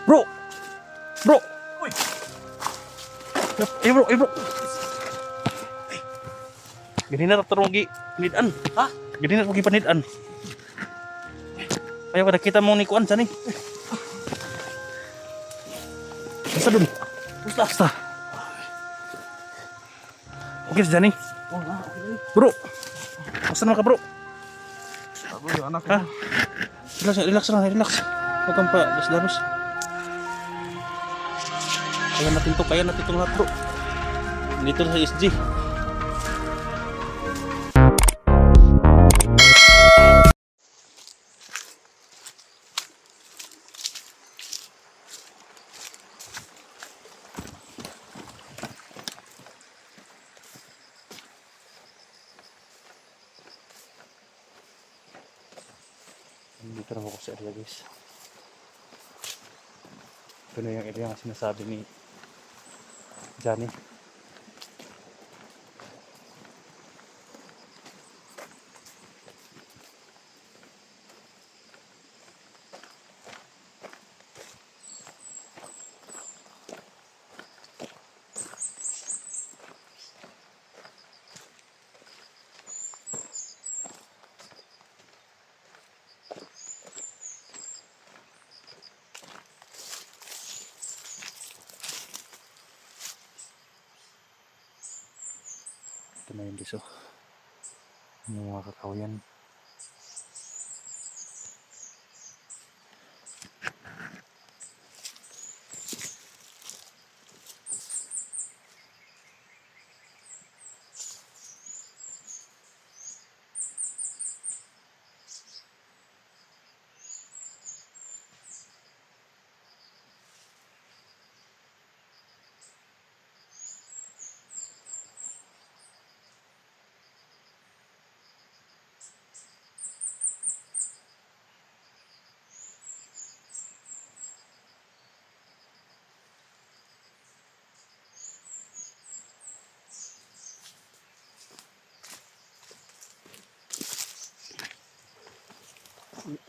Bro! Bro! Uy! Bro, bro! Gani na tarong gi panidan. Ha? Gani na gi panidan. Ayaw ka nakita mo ni kuan sa ni. Basta dun. Basta. Okay sa Johnny. Bro. Basta naman ka bro. Sabi yung anak ko. Ha? Relax lang, relax. Huwag kang pa daros. Kaya natin to lahat bro. Dito sa SG. Dito na ako sa area guys. Ito na yung area nga sinasabi ni Johnny. Ito na yung diso. Yung mga kakawayan.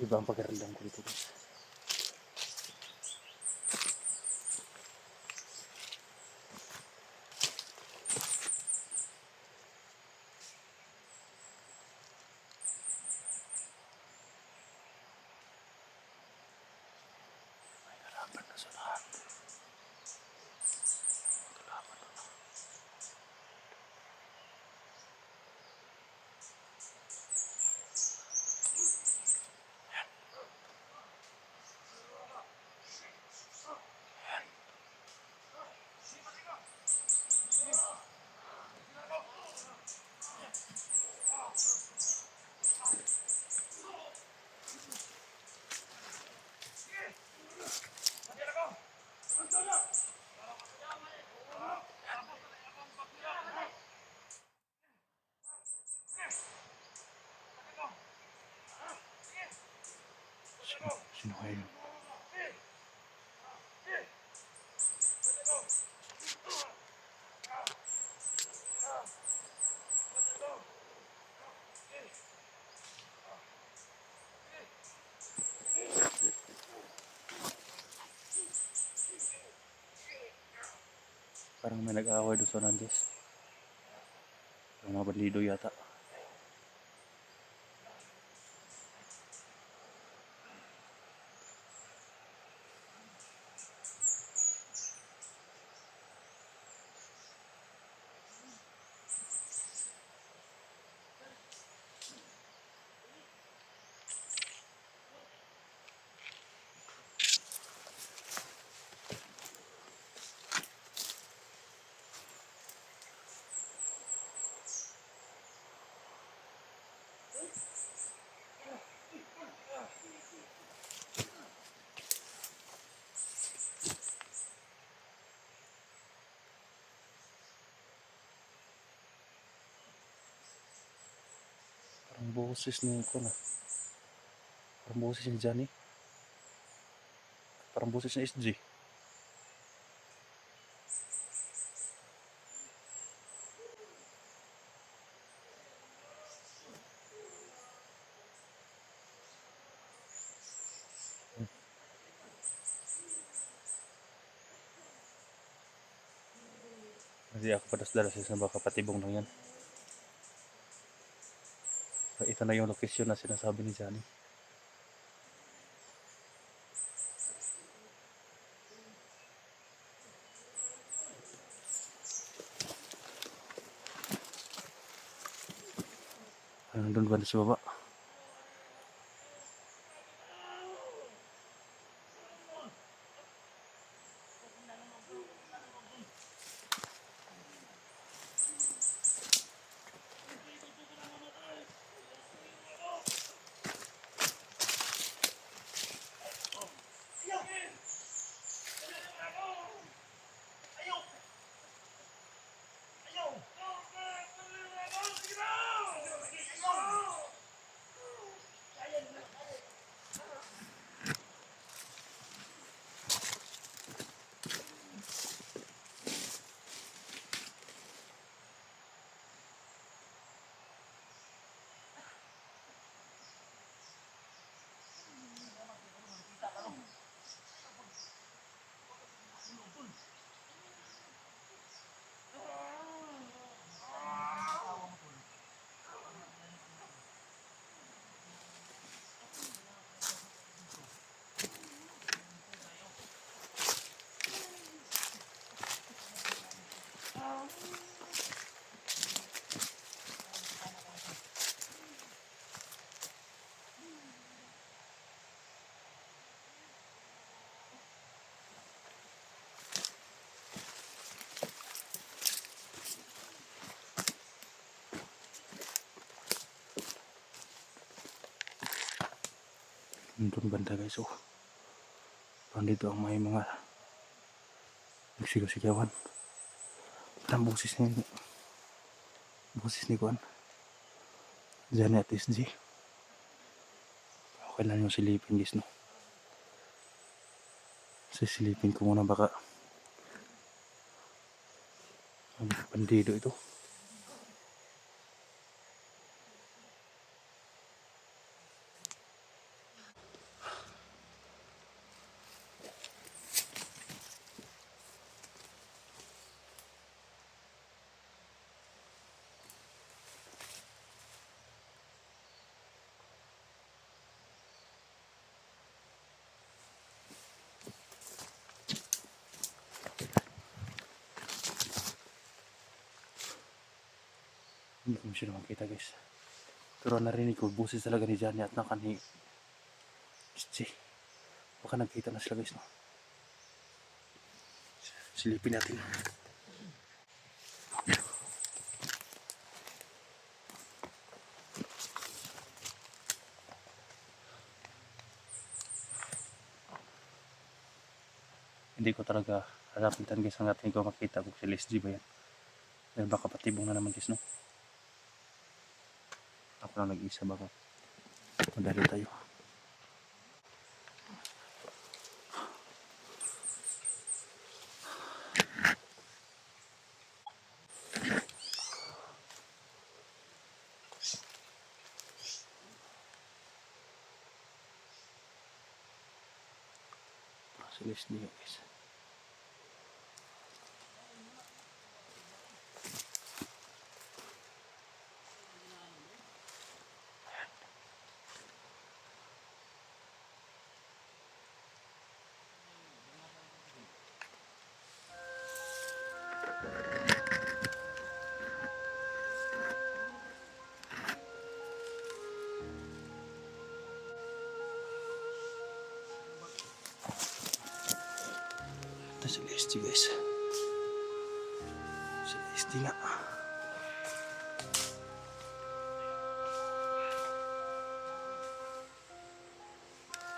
Iba ang pagkarandang ko dito guys. May harapan na sa lahat. Kalaban na. Sino kaya yun? Parang may nag-aaway doon sa Nandes. Parang mga bandido yata. Parang boses ni ko na. Parang boses ni Johnny. Parang boses ni SG. Hindi ako padas-dalas sa baka patibong lang yan. So, ito na yung location na sinasabi ni Johnny. Nandun ba sa baba? Nandun banda guys, oh. Parang dito ang may mga nagsigaw-sigawan. Parang boses ni Kuan Johnny at SG. Okay lang yung silipin guys, no. Sisilipin ko muna, baka bandido ito. Hindi ko siya makita guys. Pero narinig ko boses talaga ni Johnny at naka ni SG. Baka nagkita na sila guys, no. Silipin natin. Hindi ko talaga harapitan guys hanggat hindi ko makita kung sila SG ba yan. Dahil baka patibong na naman guys, no. Ako lang nag-isa, baka madali tayo. Silis niyo guys. Ito si SG guys. Si SG nga.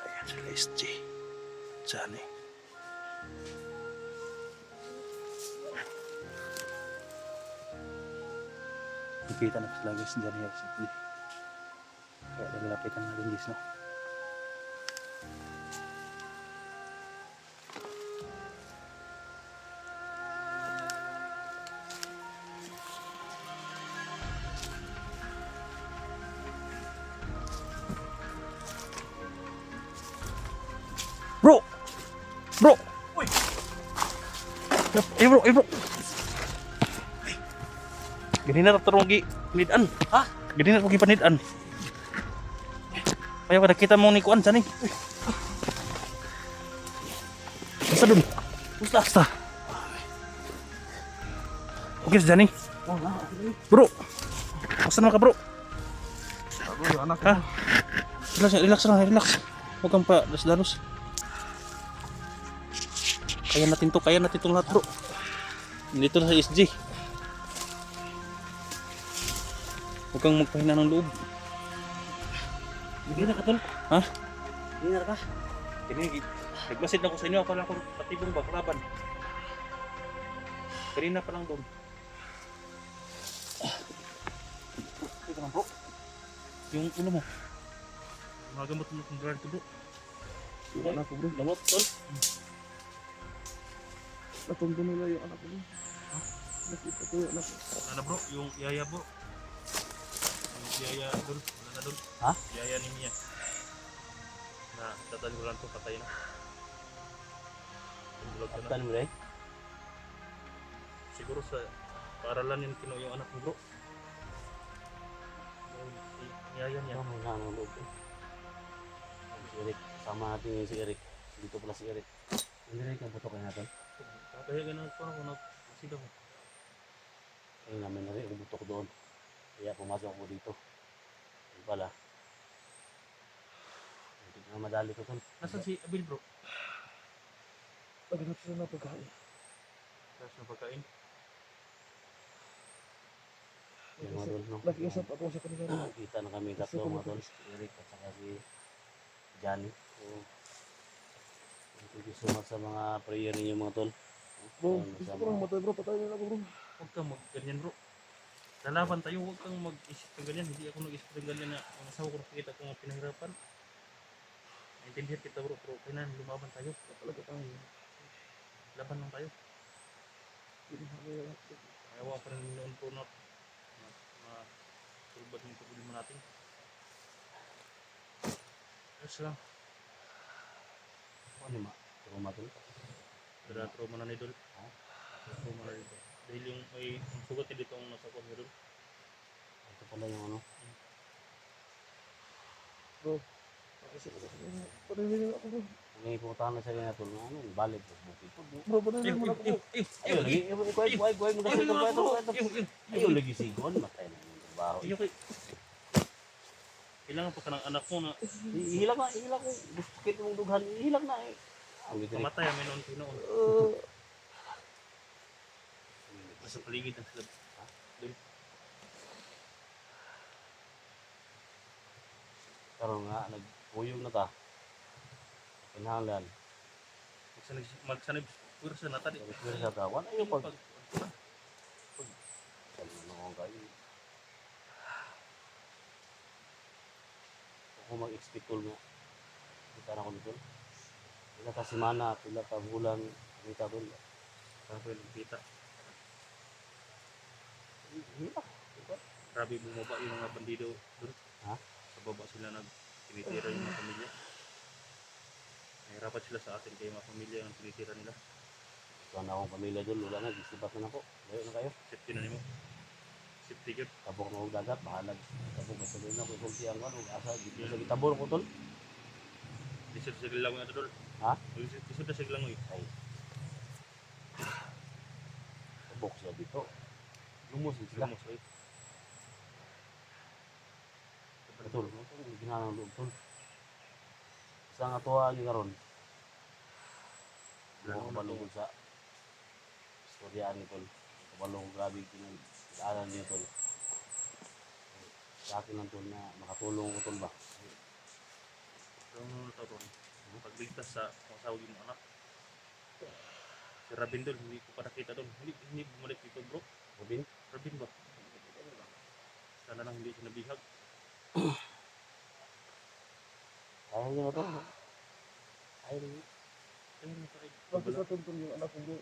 Ayan si SG. Johnny. Nakita na sila guys, Johnny at SG. Kaya lalapitan natin guys, no. Bro! Bro! Uy! Bro! Ganina na tarong panidan. Ha? Ganina na panidan. Ayaw ka nakita mo ni Kuan saan eh. Basta dun. Basta. Okay sa Johnny. Oh, na, okay. Bro. Basta naman ka bro. Ako yung anak ko. Ha? Relax lang, relax. Huwag kang pa dalos. Kaya natin to lahat bro. Dito na sa SG. Huwag kang magpahina ng loob. Hindi na ka tol. Ha? Hindi na ka. Nagmasid na ko sa inyo. Ako lang akong patibong baklaban. Kanina pa lang doon. Ito naman bro. Yung ulo mo. Magamot mo kung gano'n ito bro. Yung anak ko bro. Lamot tol. Natumbo nila yung anak ko bro. Ha? Nakita ko yung anak ko. Wala na bro, yung yaya bro. Yung yaya doon, wala na doon. Ha? Yaya ni Mia. Na tatali ko lang to, patay na. Tumulog ka na. Kaptan mo rin. Siguro sa paaralan yun kinuha yung anak mo bro. Yung si yaya niya. Ano nga ang loob eh. Si Eric. Sama natin si Eric. Dito pala si Eric. Hindi rin kang putok kayo natin. Kaya ganun pa ako nagsigaw. Ayun namin na rin. Butok doon. Kaya pumasok ako dito. Ayun pala. Hindi na madali ko tol. Nasaan si Abil bro? Paghanap sila na pagkain. Tapos na pagkain. Yung mga tol, no? Nag-iisap ako sa kanila. Kita na kami tatlo mga tol. Si Eric at saka si Johnny. So, thank you so much sa mga prayer ninyo mga tol. Bro, Ayun, gusto sa ko lang mga- matay bro. Patayin nila ako bro. Huwag kang mag-ganyan bro. Lalaban tayo, huwag kang mag-isip ng ganyan. Hindi ako nag-isip ng ganyan na ang asawa ko nakikita ko mga pinahirapan. Naintindihan kita bro, pero kailangan lumaban tayo. Talaga tayo. Laban lang tayo. Hindi na kaya. Ayaw pa rin noon po na masulbad yung problema natin. Ayos lang. Ano ma? Trauma tol? Dara trauma na ni Dol. Ha? Trauma na dito. Dahil yung may sugat din dito ang nasa kwan ni Dol. Ito pala yung ano. Bro. Patayin nila ako bro. May pumuntahan na sa kanya tol na ano. Balik. Bukit po. Bro, patayin nila ako bro. Ayun lagi. Ikuhay mo kasi ito. Ayun lagi sigon. Matay na yung trabaho. Kailangan pa ka ng anak mo na Ihilak na. Gusto kita mong dughan. Ihilak na eh. Ang bitri. mamatay ang noon pinoon. Nasa paligid ng sila. Karoon nga. Nagpuyog na ta. Pinhalan. Magsanib pursa na tadi. Pero sa tawan. Ayun pag. Pag Saan mo nung kayo. Ako mag-expect tol nga. Kita na ko nito. Pila ka simana. Pila ka bulan. Kita tol. Grabe kita. Hilak. Grabe bumaba yung mga bandido doon. Ha? Sa baba sila tinitira yung mga pamilya. Nahirapan sila sa atin kaya mga pamilya ang tinitira nila. Ito na akong pamilya doon. Wala na. Gisibat na ako. Layo na kayo. Safety na nimo. Safety yun. Tabok na huwag dagat. Bahalag. Tabok na sabihin na. Kung ang ano. Asa. Dito sa gitabor ko tol. Lisod sa gilang yung adol. Ha? Lisod na sa gilang yung. Ay. Tabok siya dito. Lumos sila. Lumos ay. Tol. Ito ginanang loob tol. Sa nga tuwa ni karon. Ano Lalo na kabalong sa istorya ni tol. Kabalong grabe pinag-aaral niya tol. Sa akin lang tol na makatulong ko tol ba. Pero ano na ron? Pagligtas sa masawag yung anak. Si Rabin doon, hindi ko pa nakita doon. Hindi bumalik dito bro. Robin, Rabin ba? Sana lang hindi siya nabihag. kaya niyo na tol. Kaya niyo. Ayun na tayo. Bakit natuntun yung anak ko bro?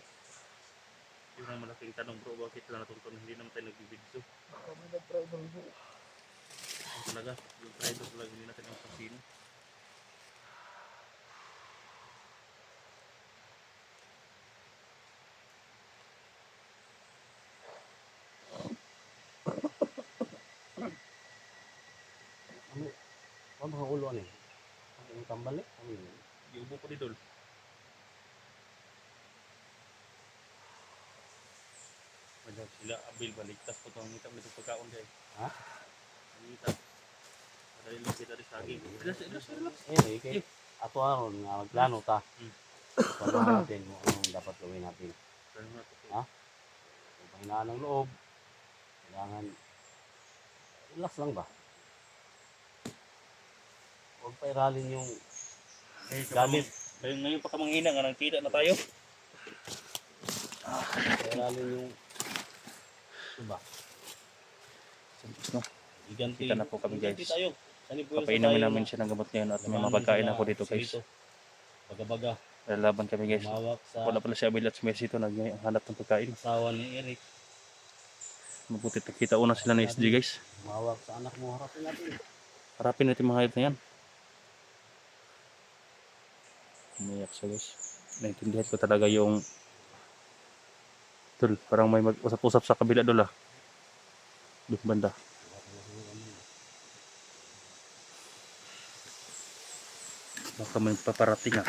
Yun ang malaking tanong bro, bakit lang natuntun hindi naman tayo nagbibidyo? Kami nag-try bro. Ang talaga, yung traitor talaga hindi natin ang pasino. mga ulo ano eh. Ang tambal eh. Ano yun? Giubo ko didol. Madag sila abil baligtas ko tong ngita nito pagkaon kay. Ha? Ngita. Madali lang kita rin saging. Relax. Okay. Ato aron nga magplano ta. Plano natin kung anong dapat gawin natin. Ha? Kung pahinaan ng loob, kailangan relax lang ba? Huwag pa iralin yung galit. Ngayon pa ka manghina nga nang kita na tayo. Iralin yung diba? No. Iganti. Kita na po kami, guys. Iganti tayo. Papainumin namin siya ng gamot ngayon at may mapagkain ako dito, guys. Baga-baga. Lalaban kami, guys. Umawak sa Wala pala si Abil at si Messi ito naghanap ng pagkain. asawa ni Eric. Mabuti kita una sila ng SG, guys. Umawak sa anak mo. Harapin natin. Harapin natin mga hayop na yan. Umiyak siya, guys. Naintindihan ko talaga yung Dol, parang may mag-usap-usap sa kabila dol ah. Doon banda. Baka may paparating ah.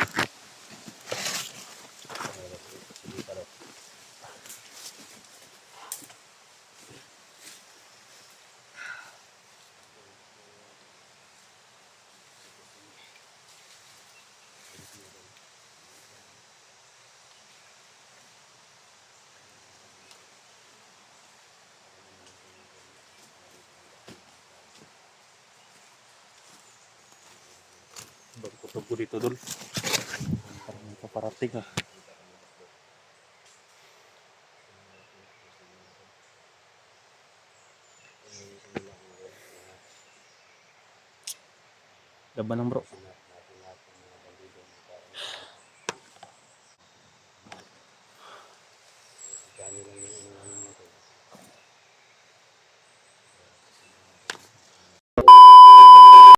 Baru kutub ko dito dol. Parang may paparating ah. Laban lang bro.